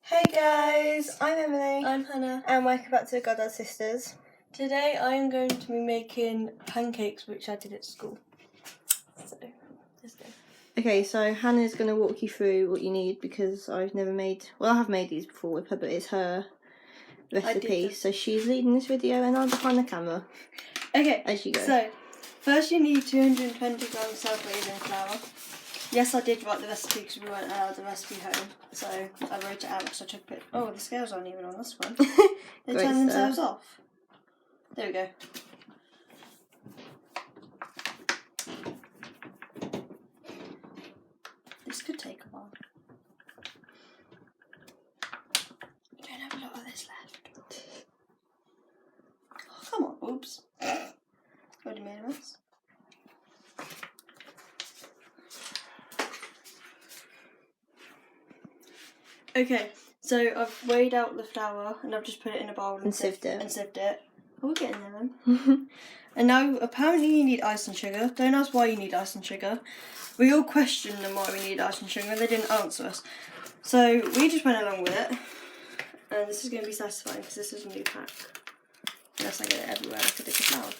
Hey guys, I'm Emily. I'm Hannah. And welcome back to Goddard Sisters. Today I'm going to be making pancakes, which I did at school. So, let's go. Okay, so Hannah's going to walk you through what you need because I've never made... Well, I have made these before with her, but it's her recipe. So she's leading this video and I'm behind the camera. Okay, as you go. So, first you need 220 grams self-raising flour. Yes, I did write the recipe because we weren't allowed the recipe home. So, I wrote it out because I took a bit... Oh, the scales aren't even on this one. They Great turn stuff. themselves off. There we go. This could take a while. We don't have a lot of this left. Oh, come on, oops. Already made a mess. Okay, so I've weighed out the flour and I've just put it in a bowl and sieved it. Oh, we're getting there then. And now apparently you need icing sugar. Don't ask why you need icing sugar. We all questioned them why we need icing sugar and they didn't answer us. So we just went along with it. And this is going to be satisfying because this is a new pack. Unless I get it everywhere like I did the flour.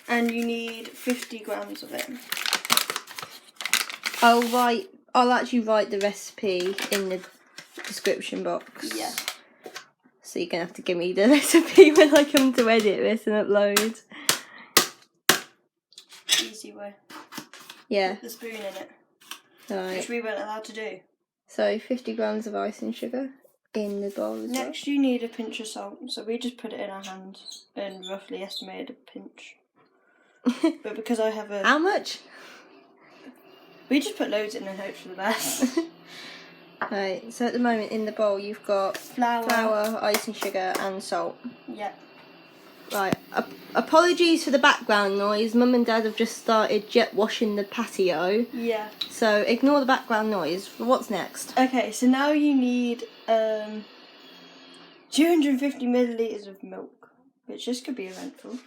And you need 50 grams of it. I'll actually write the recipe in the description box. Yeah. So you're going to have to give me the recipe when I come to edit this and upload. Easy way. Yeah. Put the spoon in it. Right. Which we weren't allowed to do. So 50 grams of icing sugar in the bowl as well. Next you need a pinch of salt. So we just put it in our hand and roughly estimated a pinch. But because I have a... How much? We just put loads in and hope for the best. Right, so at the moment in the bowl you've got flour, icing sugar and salt. Yeah. Right, apologies for the background noise. Mum and Dad have just started jet washing the patio. Yeah. So ignore the background noise. What's next? Okay, so now you need 250 millilitres of milk, which this could be eventful.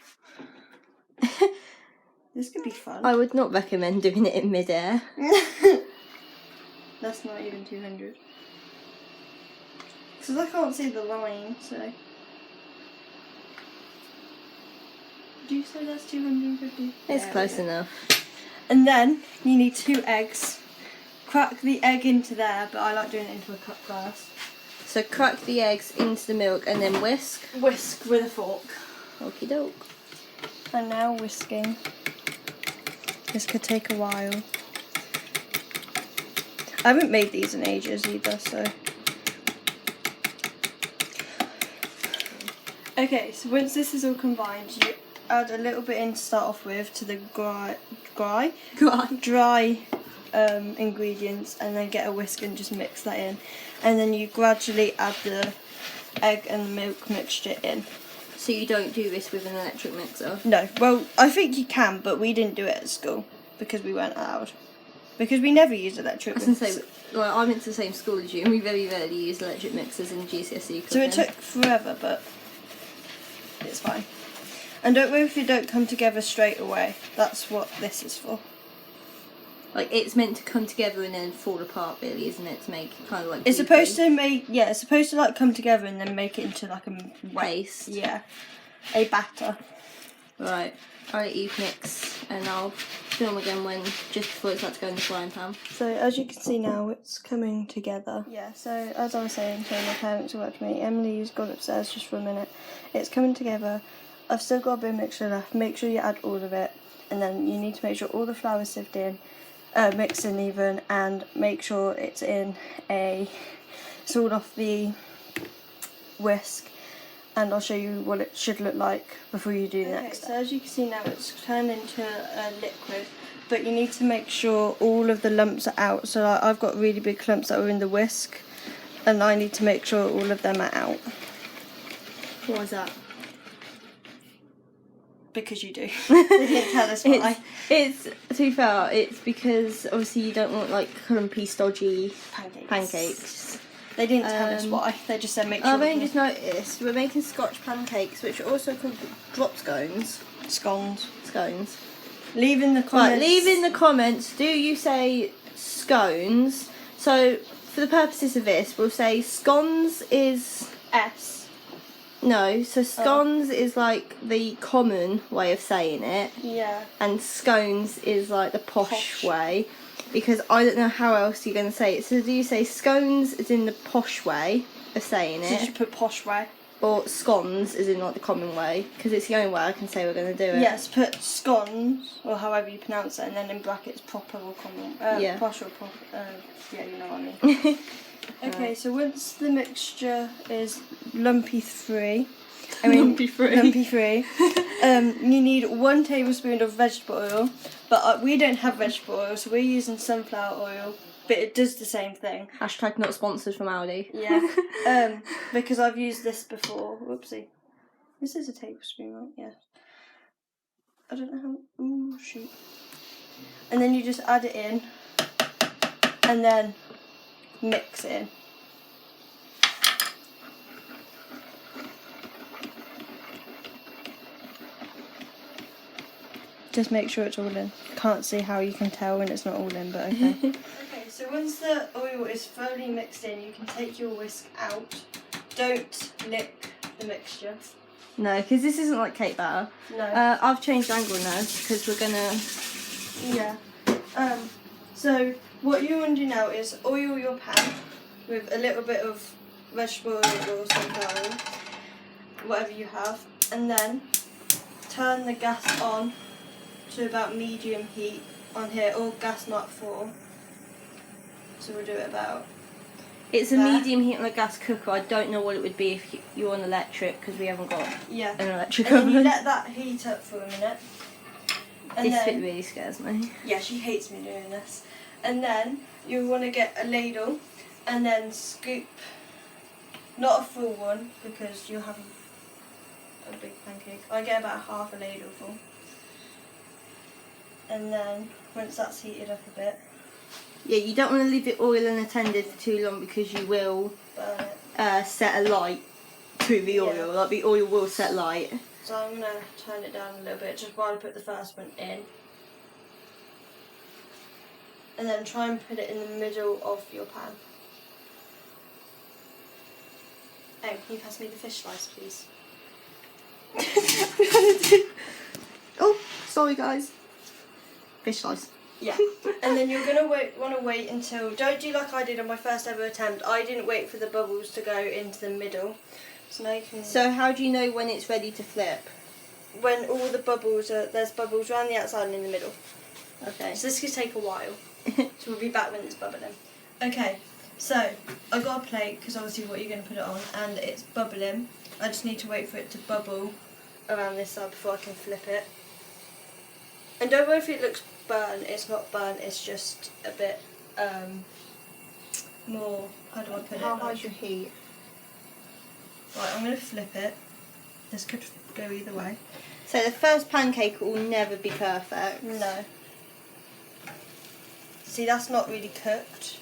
This could be fun. I would not recommend doing it in mid-air. That's not even 200. Because I can't see the line, so... Did you say that's 250? It's close enough. And then you need 2 eggs. Crack the egg into there, but I like doing it into a cup glass. So crack the eggs into the milk and then whisk. Whisk with a fork. Okie doke. And now whisking. This could take a while. I haven't made these in ages either, so... Okay, so once this is all combined, you add a little bit in to start off with to the dry ingredients, and then get a whisk and just mix that in. And then you gradually add the egg and milk mixture in. So you don't do this with an electric mixer? No, well, I think you can, but we didn't do it at school because we weren't allowed. Because we never use electric mixers. Well, I went to the same school as you and we very rarely use electric mixers in GCSE cooking. So it took forever, but it's fine. And don't worry if you don't come together straight away. That's what this is for. Like, it's meant to come together and then fall apart, really, isn't it? To make kind of like... It's supposed to make... Yeah, it's supposed to, like, come together and then make it into, like, a... paste. Yeah. A batter. Right. I'll let you mix and I'll film again just before it's about to go in the frying pan. So, as you can see now, it's coming together. Yeah, so, as I was saying to my parents who worked with me, Emily's gone upstairs just for a minute. It's coming together. I've still got a bit of mixture left. Make sure you add all of it. And then you need to make sure all the flour's sieved in. Mixed in even, and make sure it's in sawed off the whisk, and I'll show you what it should look like before you do the next step. So as you can see now, it's turned into a liquid, but you need to make sure all of the lumps are out. So like, I've got really big lumps that are in the whisk, and I need to make sure all of them are out. Why is that? Because you do. They didn't tell us why. It's, to be fair, it's because obviously you don't want like clumpy, stodgy pancakes. They didn't tell us why. They just said make sure. I've only just noticed we're making scotch pancakes, which are also called drop scones. Scones. Leave in the comments. Right, leave in the comments. Do you say scones? So for the purposes of this, we'll say scones is... S. No, so scones is like the common way of saying it. Yeah. And scones is like the posh way. Because I don't know how else you're going to say it. So do you say scones is in the posh way of saying it? Did you put posh way? Or scones is in like the common way? Because it's the only way I can say we're going to do it. Yes, put scones, or however you pronounce it, and then in brackets proper or common. Yeah. Posh or proper. Yeah, you know what I mean. Okay, so once the mixture is lumpy free, Lumpy free. You need 1 tablespoon of vegetable oil, but we don't have vegetable oil, so we're using sunflower oil, but it does the same thing. Hashtag not sponsored from Aldi. Yeah. Because I've used this before. Whoopsie. This is a tablespoon, right? Yeah. I don't know how. Ooh, shoot. And then you just add it in, and then mix it in. Just make sure it's all in. Can't see how you can tell when it's not all in, but okay. Okay, so once the oil is thoroughly mixed in, you can take your whisk out. Don't lick the mixture. No, because this isn't like cake batter. No. I've changed angle now because we're gonna... Yeah. So what you want to do now is oil your pan with a little bit of vegetable oil or sunflower oil, whatever you have, and then turn the gas on to about medium heat on here, or gas mark 4. So we'll do it about... It's a there. medium heat on a gas cooker. I don't know what it would be if you're on electric because we haven't got an electric and oven. then you let that heat up for a minute. And This then, bit really scares me. yeah, she hates me doing this. And then you want to get a ladle and then scoop, not a full one because you'll have a big pancake. I get about half a ladle full. And then once that's heated up a bit, Yeah, you don't want to leave it oil unattended for too long because you will burn it. set a light to the oil. Yeah. Like the oil will set light. So I'm going to turn it down a little bit just while I put the first one in. And then try and put it in the middle of your pan. Oh, can you pass me the fish slice, please? Oh, sorry guys. Fish slice. Yeah. And then you're going to want to wait until... Don't do like I did on my first ever attempt. I didn't wait for the bubbles to go into the middle. So now you can... So how do you know when it's ready to flip? When all the bubbles are... There's bubbles around the outside and in the middle. Okay. So this could take a while. So we'll be back when it's bubbling. Okay, so I got a plate because obviously what you're going to put it on, and it's bubbling. I just need to wait for it to bubble around this side before I can flip it. And don't worry if it looks burnt. It's not burnt. It's just a bit more. How do I put it? How high's your heat? Right, I'm going to flip it. This could go either way. So the first pancake will never be perfect. No. See, that's not really cooked.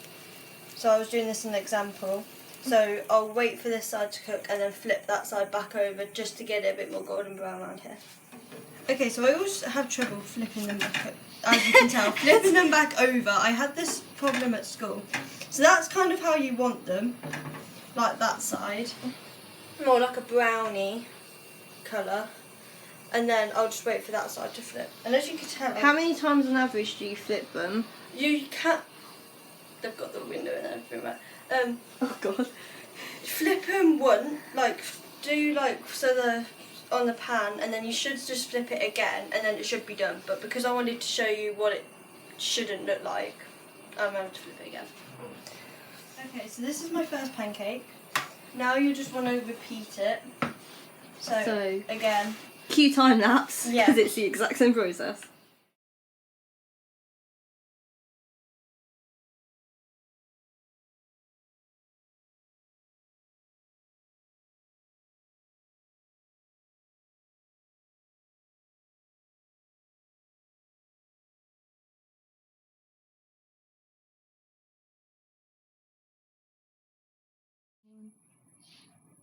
So I was doing this as an example. So I'll wait for this side to cook and then flip that side back over just to get it a bit more golden brown around here. Okay, so I always have trouble flipping them back, as you can tell, flipping them back over. I had this problem at school. So that's kind of how you want them, like that side. More like a brownie colour. And then I'll just wait for that side to flip. And as you can tell... How many times on average do you flip them? You can't... They've got the window and everything, right? Oh god. Flip them one, like, do like, so the... on the pan, and then you should just flip it again, and then it should be done. But because I wanted to show you what it shouldn't look like, I'm going to flip it again. Okay, so this is my first pancake. Now you just want to repeat it. So again. Cue time lapse, Yeah. because it's the exact same process.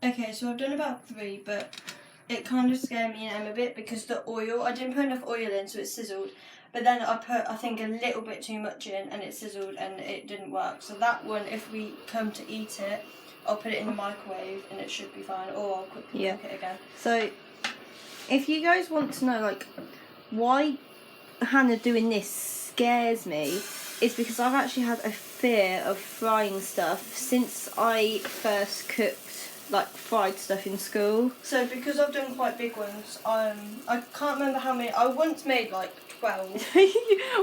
Okay, so I've done about 3, but it kind of scared me and Em a bit because the oil, I didn't put enough oil in, so it sizzled. but then I put, I think, a little bit too much in and it sizzled and it didn't work. So that one, if we come to eat it, I'll put it in the microwave and it should be fine, or I'll quickly cook it again. So if you guys want to know like why Hannah doing this scares me, is because I've actually had a fear of frying stuff since I first cooked like fried stuff in school. So because I've done quite big ones, I can't remember how many. I once made like 12.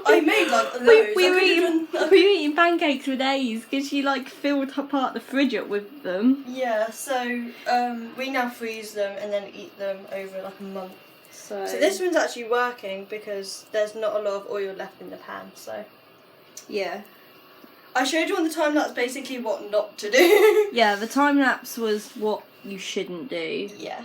I made like loads. We were eating pancakes for days because she like filled her part of the fridge up with them. Yeah, so we now freeze them and then eat them over like a month. So this one's actually working because there's not a lot of oil left in the pan. So yeah. I showed you on the time lapse basically what not to do. Yeah, the time lapse was what you shouldn't do. Yeah.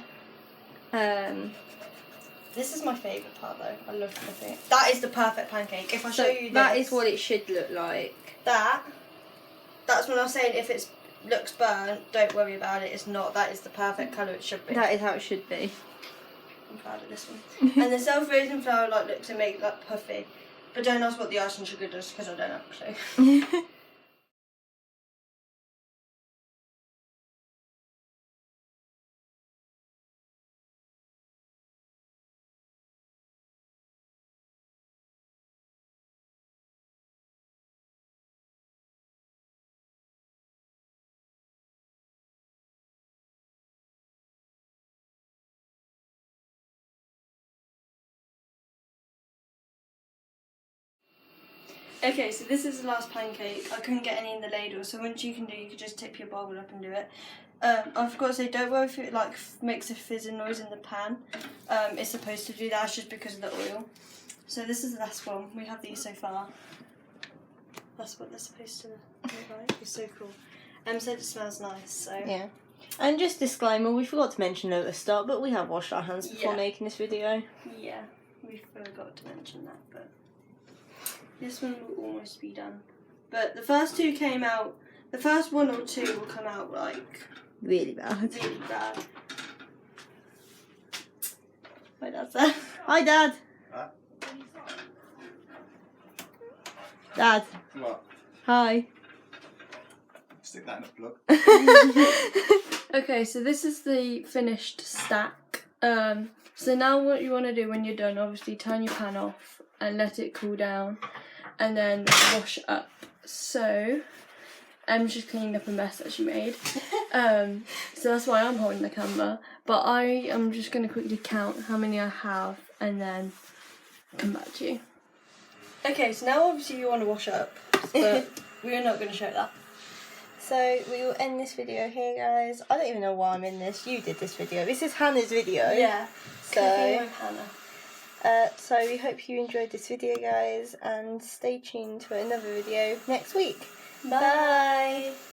This is my favourite part though. I love flipping it. That is the perfect pancake. If I show you this, that is what it should look like. That's when I was saying if it looks burnt, don't worry about it. It's not. That is the perfect colour it should be. That is how it should be. I'm proud of this one. And the self-raising flour like looks and make like puffy. But don't ask what the icing sugar does because I don't have a clue. Okay, so this is the last pancake. I couldn't get any in the ladle, so once you can just tip your bowl up and do it. I forgot to say, don't worry if it like makes a fizzing noise in the pan. It's supposed to do that, it's just because of the oil. So this is the last one. We have these so far. That's what they're supposed to look like. It's so cool. Said it smells nice, so yeah. And just disclaimer, we forgot to mention at the start, but we have washed our hands before making this video. Yeah, we forgot to mention that, but this one will almost be done. But the first two came out, the first one or two will come out like really bad. Really bad. My dad's there. Hi, Dad. Huh? Dad. What? Hi. Stick that in a plug. Okay, so this is the finished stack. So now what you want to do when you're done, obviously turn your pan off and let it cool down and then wash up. So Em's just cleaned up a mess that she made. So that's why I'm holding the camera. But I am just going to quickly count how many I have and then come back to you. Okay, so now obviously you want to wash up, but we're not going to show that. So we will end this video here, guys. I don't even know why I'm in this. You did this video. This is Hannah's video. Yeah. So, with Hannah. So we hope you enjoyed this video, guys, and stay tuned for another video next week. Bye.